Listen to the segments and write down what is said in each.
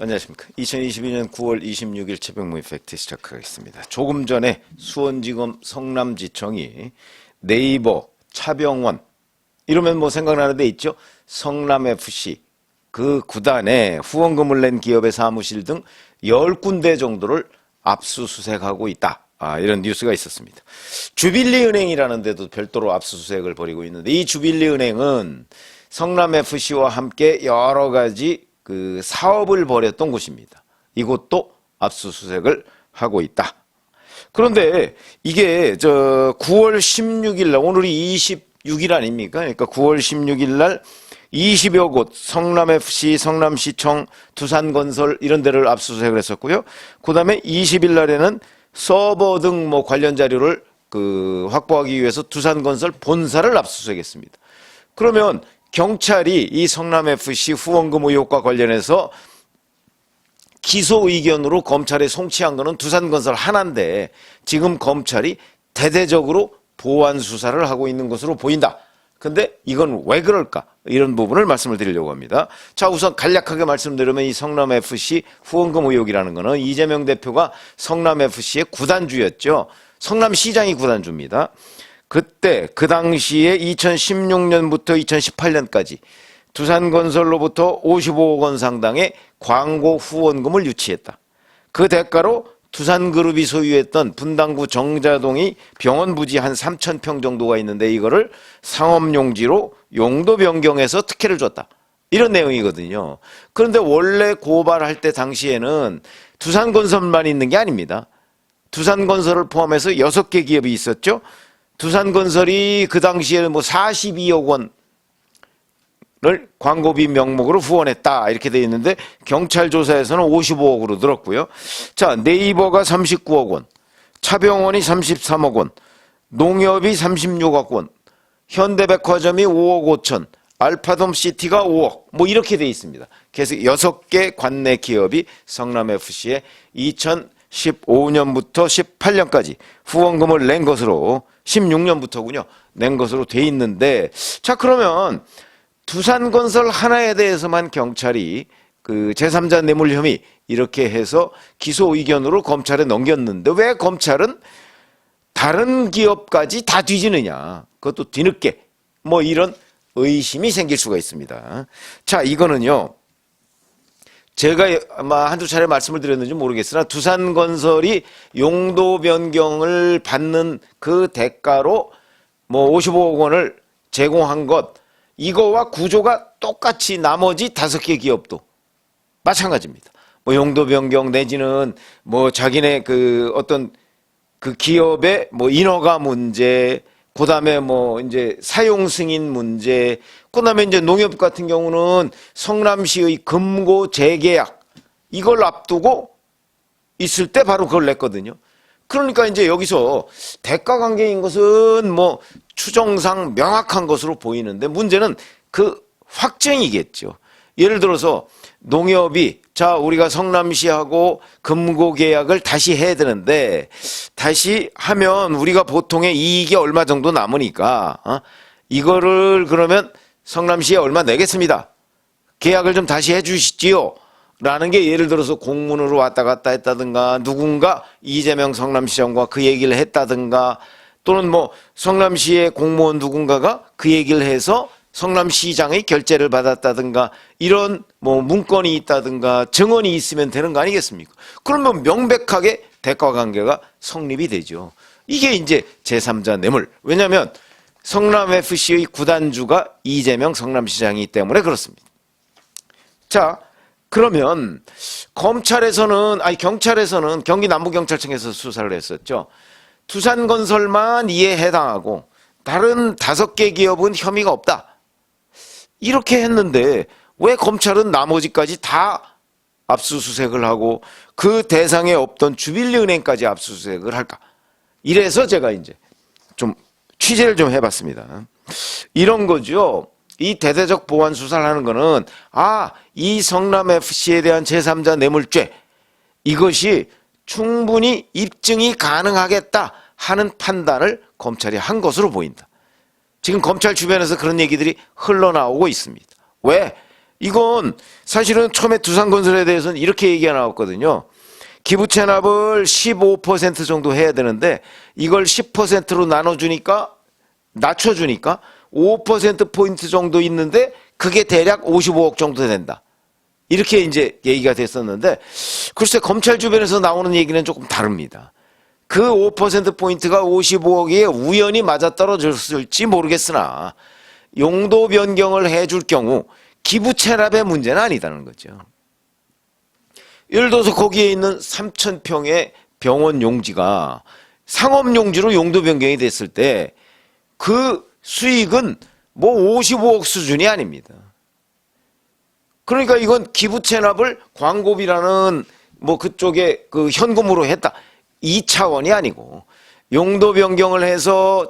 안녕하십니까. 2022년 9월 26일 새벽 팩트 시작하겠습니다. 조금 전에 수원지검 성남지청이 네이버, 차병원 이러면 뭐 생각나는 데 있죠. 성남FC 그 구단에 후원금을 낸 기업의 사무실 등 10군데 정도를 압수수색하고 있다. 이런 뉴스가 있었습니다. 주빌리은행이라는 데도 별도로 압수수색을 벌이고 있는데, 이 주빌리은행은 성남FC와 함께 여러 가지 그 사업을 벌였던 곳입니다. 이곳도 압수수색을 하고 있다. 그런데 이게 9월 16일 날, 오늘이 26일 아닙니까? 그러니까 9월 16일 날 20여 곳, 성남FC, 성남시청, 두산건설 이런 데를 압수수색을 했었고요. 그 다음에 20일 날에는 서버 등 뭐 관련 자료를 확보하기 위해서 두산건설 본사를 압수수색했습니다. 그러면 경찰이 이 성남FC 후원금 의혹과 관련해서 기소 의견으로 검찰에 송치한 거는 두산건설 하나인데, 지금 검찰이 대대적으로 보완 수사를 하고 있는 것으로 보인다. 근데 이건 왜 그럴까? 이런 부분을 말씀을 드리려고 합니다. 자, 우선 간략하게 말씀드리면 이 성남FC 후원금 의혹이라는 거는 이재명 대표가 성남FC의 구단주였죠. 성남시장이 구단주입니다. 그때 그 당시에 2016년부터 2018년까지 두산건설로부터 55억 원 상당의 광고 후원금을 유치했다. 그 대가로 두산그룹이 소유했던 분당구 정자동이 병원 부지 한 3,000평 정도가 있는데, 이거를 상업용지로 용도 변경해서 특혜를 줬다. 이런 내용이거든요. 그런데 원래 고발할 때 당시에는 두산건설만 있는 게 아닙니다. 두산건설을 포함해서 6개 기업이 있었죠. 두산건설이 그 당시에는 뭐 42억 원을 광고비 명목으로 후원했다 이렇게 되어 있는데, 경찰 조사에서는 55억으로 늘었고요. 자, 네이버가 39억 원, 차병원이 33억 원, 농협이 36억 원, 현대백화점이 5억 5천, 알파돔시티가 5억 뭐 이렇게 되어 있습니다. 그래서 6개 관내 기업이 성남FC에 2015년부터 18년까지 후원금을 낸 것으로, 16년부터군요. 낸 것으로 돼 있는데, 자, 그러면 두산건설 하나에 대해서만 경찰이 제3자 뇌물 혐의 이렇게 해서 기소 의견으로 검찰에 넘겼는데, 왜 검찰은 다른 기업까지 다 뒤지느냐? 그것도 뒤늦게 뭐 이런 의심이 생길 수가 있습니다. 자, 이거는요, 제가 아마 한두 차례 말씀을 드렸는지 모르겠으나 두산건설이 용도 변경을 받는 그 대가로 뭐 55억 원을 제공한 것, 이거와 구조가 똑같이 나머지 5개 기업도 마찬가지입니다. 뭐 용도 변경 내지는 뭐 자기네 어떤 기업의 뭐 인허가 문제, 그 다음에 뭐 이제 사용 승인 문제, 그 다음에 이제 농협 같은 경우는 성남시의 금고 재계약, 이걸 앞두고 있을 때 바로 그걸 냈거든요. 그러니까 이제 여기서 대가 관계인 것은 뭐 추정상 명확한 것으로 보이는데, 문제는 그 확정이겠죠. 예를 들어서 농협이, 자, 우리가 성남시하고 금고 계약을 다시 해야 되는데, 다시 하면 우리가 보통의 이익이 얼마 정도 남으니까 이거를 그러면 성남시에 얼마 내겠습니다. 계약을 좀 다시 해 주시지요. 라는 게 예를 들어서 공문으로 왔다 갔다 했다든가, 누군가 이재명 성남시장과 그 얘기를 했다든가, 또는 뭐 성남시의 공무원 누군가가 그 얘기를 해서 성남시장의 결재를 받았다든가, 이런 뭐 문건이 있다든가 증언이 있으면 되는 거 아니겠습니까? 그러면 명백하게 대가 관계가 성립이 되죠. 이게 이제 제3자 뇌물. 왜냐하면 성남FC의 구단주가 이재명 성남시장이기 때문에 그렇습니다. 자, 그러면 경찰에서는 경기 남부경찰청에서 수사를 했었죠. 두산건설만 이에 해당하고 다른 5개 기업은 혐의가 없다. 이렇게 했는데 왜 검찰은 나머지까지 다 압수수색을 하고 그 대상에 없던 주빌리은행까지 압수수색을 할까? 이래서 제가 이제 좀 취재를 좀 해봤습니다. 이런 거죠. 이 대대적 보완 수사를 하는 거는, 이 성남FC에 대한 제3자 뇌물죄, 이것이 충분히 입증이 가능하겠다 하는 판단을 검찰이 한 것으로 보인다. 지금 검찰 주변에서 그런 얘기들이 흘러나오고 있습니다. 왜? 이건 사실은 처음에 두산건설에 대해서는 이렇게 얘기가 나왔거든요. 기부 체납을 15% 정도 해야 되는데 이걸 10%로 나눠주니까 낮춰주니까 5%포인트 정도 있는데 그게 대략 55억 정도 된다. 이렇게 이제 얘기가 됐었는데 글쎄 검찰 주변에서 나오는 얘기는 조금 다릅니다. 그 5%포인트가 55억에 우연히 맞아떨어졌을지 모르겠으나 용도 변경을 해줄 경우 기부 체납의 문제는 아니다는 거죠. 예를 들어서 거기에 있는 3,000평의 병원 용지가 상업 용지로 용도 변경이 됐을 때 그 수익은 뭐 55억 수준이 아닙니다. 그러니까 이건 기부 체납을 광고비라는 뭐 그쪽에 그 현금으로 했다. 이 차원이 아니고 용도 변경을 해서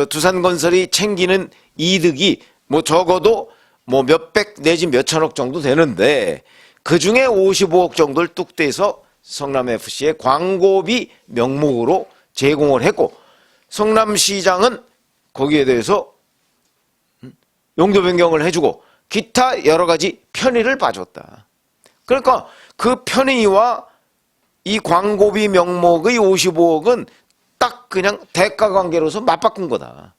두산건설이 챙기는 이득이 뭐 적어도 뭐 몇백 내지 몇천억 정도 되는데 그중에 55억 정도를 뚝 떼서 성남FC의 광고비 명목으로 제공을 했고 성남시장은 거기에 대해서 용도 변경을 해주고 기타 여러 가지 편의를 봐줬다. 그러니까 그 편의와 이 광고비 명목의 55억은 딱 그냥 대가 관계로서 맞바꾼 거다.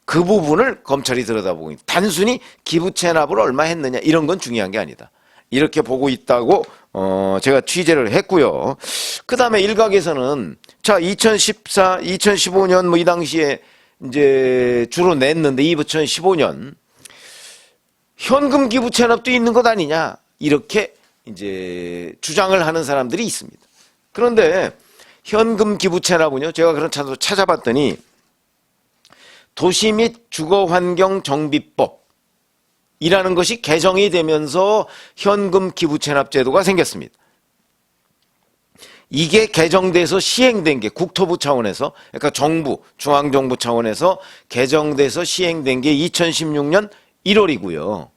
그 부분을 검찰이 들여다보고 있다. 단순히 기부 체납을 얼마 했느냐 이런 건 중요한 게 아니다. 이렇게 보고 있다고 제가 취재를 했고요. 그 다음에 일각에서는 자 2014, 2015년 뭐 이 당시에 이제 주로 냈는데 2015년 현금 기부 체납도 있는 것 아니냐 이렇게 이제 주장을 하는 사람들이 있습니다. 그런데 현금 기부 체납은요 제가 그런 찾아봤더니 도시 및 주거환경 정비법 이라는 것이 개정이 되면서 현금 기부 체납 제도가 생겼습니다. 이게 개정돼서 시행된 게 국토부 차원에서 그러니까 정부, 중앙정부 차원에서 개정돼서 시행된 게 2016년 1월이고요.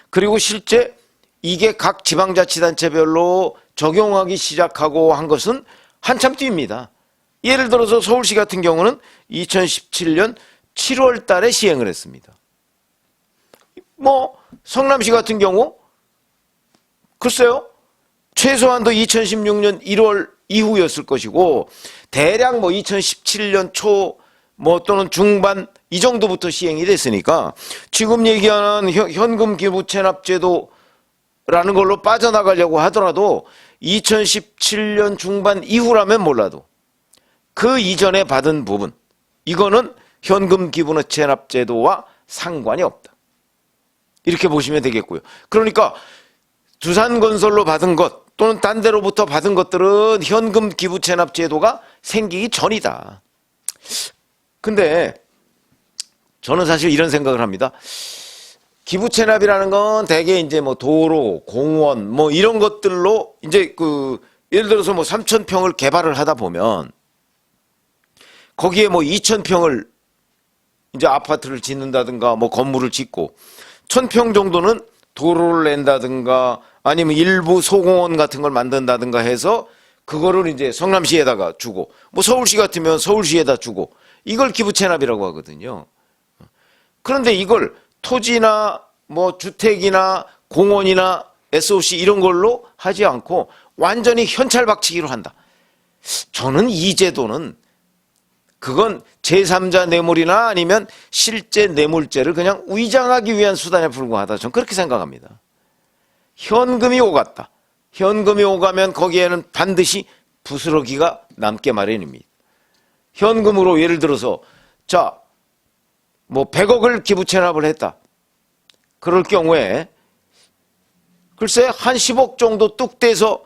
그리고 실제 이게 각 지방자치단체별로 적용하기 시작하고 한 것은 한참 뒤입니다. 예를 들어서 서울시 같은 경우는 2017년 7월 달에 시행을 했습니다. 뭐 성남시 같은 경우 글쎄요. 최소한도 2016년 1월 이후였을 것이고 대략 뭐 2017년 초 뭐 또는 중반 이 정도부터 시행이 됐으니까 지금 얘기하는 현금 기부 체납 제도라는 걸로 빠져나가려고 하더라도 2017년 중반 이후라면 몰라도 그 이전에 받은 부분 이거는 현금 기부 체납 제도와 상관이 없다. 이렇게 보시면 되겠고요. 그러니까 두산건설로 받은 것 또는 딴 데로부터 받은 것들은 현금 기부 체납 제도가 생기기 전이다. 근데 저는 사실 이런 생각을 합니다. 기부 체납이라는 건 대개 이제 뭐 도로, 공원 뭐 이런 것들로 이제 그 예를 들어서 뭐 3,000평을 개발을 하다 보면 거기에 뭐 2,000평을 이제 아파트를 짓는다든가 뭐 건물을 짓고 1,000평 정도는 도로를 낸다든가 아니면 일부 소공원 같은 걸 만든다든가 해서 그거를 이제 성남시에다가 주고 뭐 서울시 같으면 서울시에다 주고 이걸 기부 체납이라고 하거든요. 그런데 이걸 토지나 뭐 주택이나 공원이나 SOC 이런 걸로 하지 않고 완전히 현찰박치기로 한다. 저는 이 제도는 그건 제3자 뇌물이나 아니면 실제 뇌물죄를 그냥 위장하기 위한 수단에 불과하다. 저는 그렇게 생각합니다. 현금이 오갔다. 현금이 오가면 거기에는 반드시 부스러기가 남게 마련입니다. 현금으로 예를 들어서 자, 뭐 100억을 기부 체납을 했다. 그럴 경우에 글쎄 한 10억 정도 뚝 떼서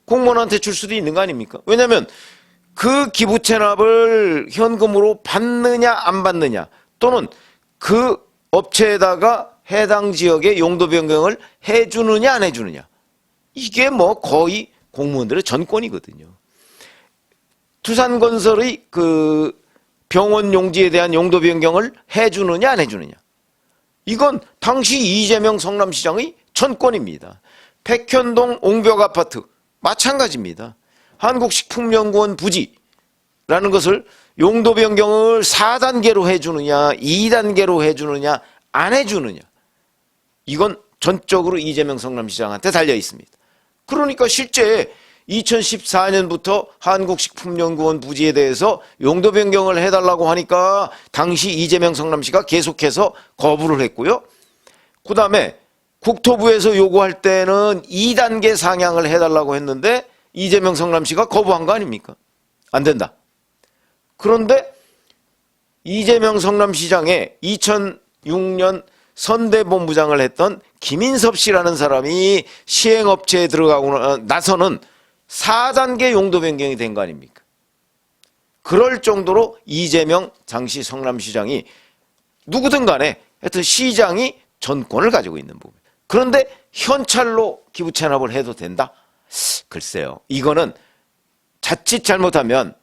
공무원한테 줄 수도 있는 거 아닙니까? 왜냐하면 그 기부 체납을 현금으로 받느냐 안 받느냐 또는 그 업체에다가 해당 지역의 용도 변경을 해주느냐 안 해주느냐 이게 뭐 거의 공무원들의 전권이거든요. 두산건설의 그 병원 용지에 대한 용도 변경을 해주느냐 안 해주느냐 이건 당시 이재명 성남시장의 전권입니다. 백현동 옹벽 아파트 마찬가지입니다. 한국식품연구원 부지라는 것을 용도 변경을 4단계로 해주느냐 2단계로 해주느냐 안 해주느냐 이건 전적으로 이재명 성남시장한테 달려 있습니다. 그러니까 실제 2014년부터 한국식품연구원 부지에 대해서 용도 변경을 해달라고 하니까 당시 이재명 성남시가 계속해서 거부를 했고요. 그 다음에 국토부에서 요구할 때는 2단계 상향을 해달라고 했는데 이재명 성남시가 거부한 거 아닙니까? 안 된다. 그런데 이재명 성남시장의 2006년 선대본부장을 했던 김인섭 씨라는 사람이 시행업체에 들어가고 나서는 4단계 용도 변경이 된 거 아닙니까? 그럴 정도로 이재명 당시 성남시장이 누구든 간에 하여튼 시장이 전권을 가지고 있는 부분. 그런데 현찰로 기부 체납을 해도 된다? 글쎄요. 이거는 자칫 잘못하면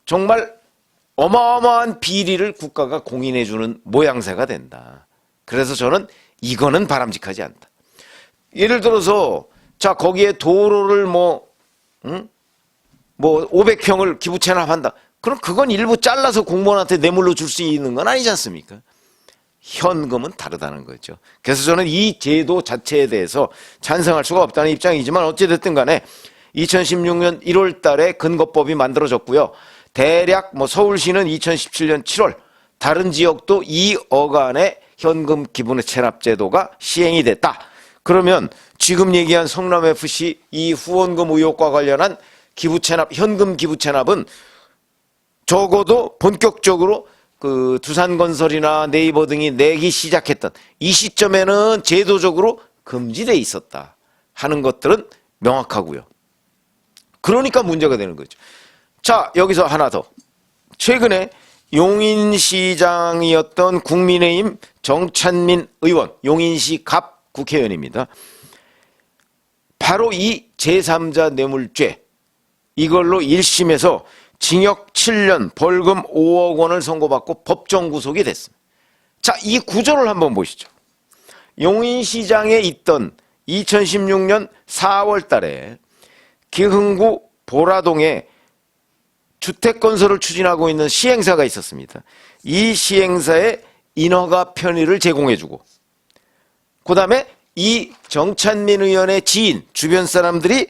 정말 어마어마한 비리를 국가가 공인해 주는 모양새가 된다. 그래서 저는 이거는 바람직하지 않다. 예를 들어서 자 거기에 도로를 뭐 500평을 기부 체납한다. 그럼 그건 일부 잘라서 공무원한테 뇌물로 줄 수 있는 건 아니지 않습니까? 현금은 다르다는 거죠. 그래서 저는 이 제도 자체에 대해서 찬성할 수가 없다는 입장이지만 어찌됐든 간에 2016년 1월 달에 근거법이 만들어졌고요. 대략 서울시는 2017년 7월, 다른 지역도 이 어간의 현금 기부 체납 제도가 시행이 됐다. 그러면 지금 얘기한 성남FC 이 후원금 의혹과 관련한 기부 체납, 현금 기부 체납은 적어도 본격적으로 그 두산건설이나 네이버 등이 내기 시작했던 이 시점에는 제도적으로 금지돼 있었다 하는 것들은 명확하고요. 그러니까 문제가 되는 거죠. 자, 여기서 하나 더. 최근에 용인시장이었던 국민의힘 정찬민 의원, 용인시 갑 국회의원입니다. 바로 이 제3자 뇌물죄, 이걸로 1심에서 징역 7년, 벌금 5억 원을 선고받고 법정 구속이 됐습니다. 자, 이 구조를 한번 보시죠. 용인시장에 있던 2016년 4월 달에 기흥구 보라동에 주택건설을 추진하고 있는 시행사가 있었습니다. 이 시행사에 인허가 편의를 제공해주고 그 다음에 이 정찬민 의원의 지인, 주변 사람들이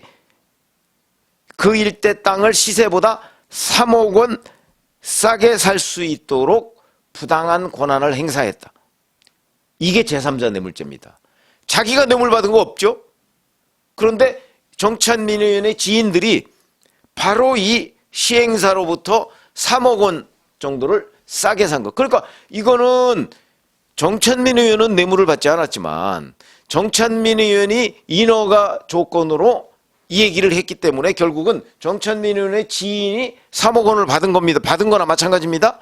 그 일대 땅을 시세보다 3억 원 싸게 살 수 있도록 부당한 권한을 행사했다. 이게 제3자 뇌물죄입니다. 자기가 뇌물 받은 거 없죠? 그런데 정찬민 의원의 지인들이 바로 이 시행사로부터 3억 원 정도를 싸게 산 거. 그러니까 이거는 정찬민 의원은 뇌물을 받지 않았지만 정찬민 의원이 인허가 조건으로 이 얘기를 했기 때문에 결국은 정찬민 의원의 지인이 3억 원을 받은 겁니다. 받은 거나 마찬가지입니다.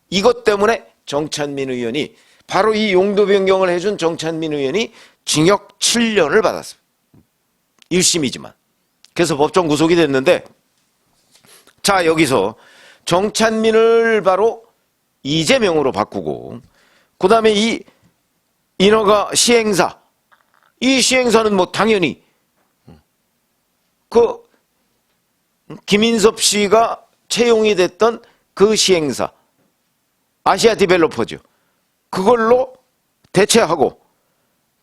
이것 때문에 정찬민 의원이 바로 이 용도 변경을 해준 정찬민 의원이 징역 7년을 받았습니다. 1심이지만. 그래서 법정 구속이 됐는데 자, 여기서 정찬민을 바로 이재명으로 바꾸고 그 다음에 이 인허가 시행사, 이 시행사는 당연히 그 김인섭 씨가 채용이 됐던 그 시행사 아시아 디벨로퍼죠. 그걸로 대체하고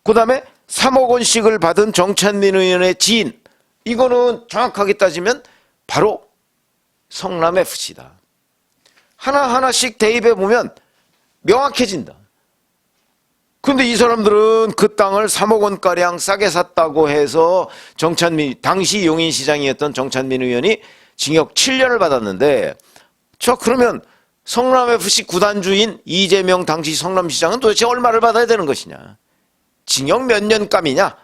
그 다음에 3억 원씩을 받은 정찬민 의원의 지인, 이거는 정확하게 따지면 바로 성남FC다. 하나하나씩 대입해 보면 명확해진다. 근데 이 사람들은 그 땅을 3억 원가량 싸게 샀다고 해서 당시 용인시장이었던 정찬민 의원이 징역 7년을 받았는데, 그러면 성남FC 구단주인 이재명 당시 성남시장은 도대체 얼마를 받아야 되는 것이냐? 징역 몇 년감이냐?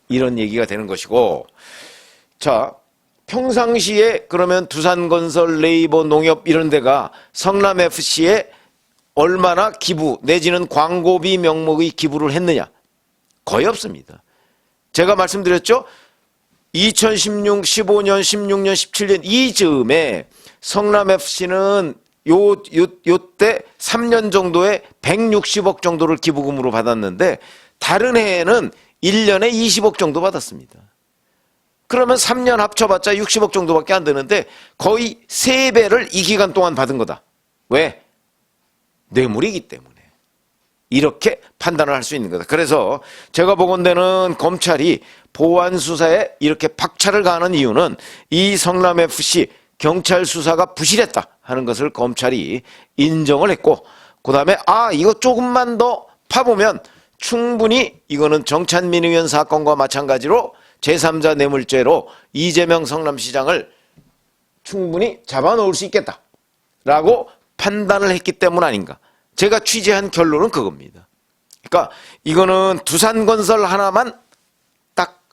이런 얘기가 되는 것이고, 자, 평상시에 그러면 두산건설, 네이버, 농협 이런 데가 성남FC에 얼마나 기부 내지는 광고비 명목의 기부를 했느냐? 거의 없습니다. 제가 말씀드렸죠? 2016, 15년, 16년, 17년 이 즈음에 성남FC는 요때 3년 정도에 160억 정도를 기부금으로 받았는데 다른 해에는 1년에 20억 정도 받았습니다. 그러면 3년 합쳐봤자 60억 정도밖에 안 되는데 거의 3배를 이 기간 동안 받은 거다. 왜? 뇌물이기 때문에. 이렇게 판단을 할 수 있는 거다. 그래서 제가 보건대는 검찰이 보안 수사에 이렇게 박차를 가하는 이유는 이 성남FC 경찰 수사가 부실했다 하는 것을 검찰이 인정을 했고, 그 다음에 이거 조금만 더 파보면 충분히 이거는 정찬민 의원 사건과 마찬가지로 제3자 뇌물죄로 이재명 성남시장을 충분히 잡아놓을 수 있겠다라고 판단을 했기 때문 아닌가. 제가 취재한 결론은 그겁니다. 그러니까 이거는 두산건설 하나만 딱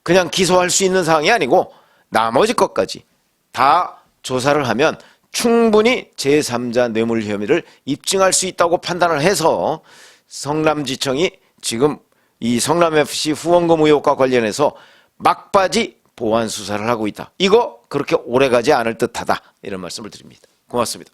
그냥 기소할 수 있는 사항이 아니고 나머지 것까지 다 조사를 하면 충분히 제3자 뇌물 혐의를 입증할 수 있다고 판단을 해서 성남지청이 지금 이 성남FC 후원금 의혹과 관련해서 막바지 보완 수사를 하고 있다. 이거 그렇게 오래가지 않을 듯하다. 이런 말씀을 드립니다. 고맙습니다.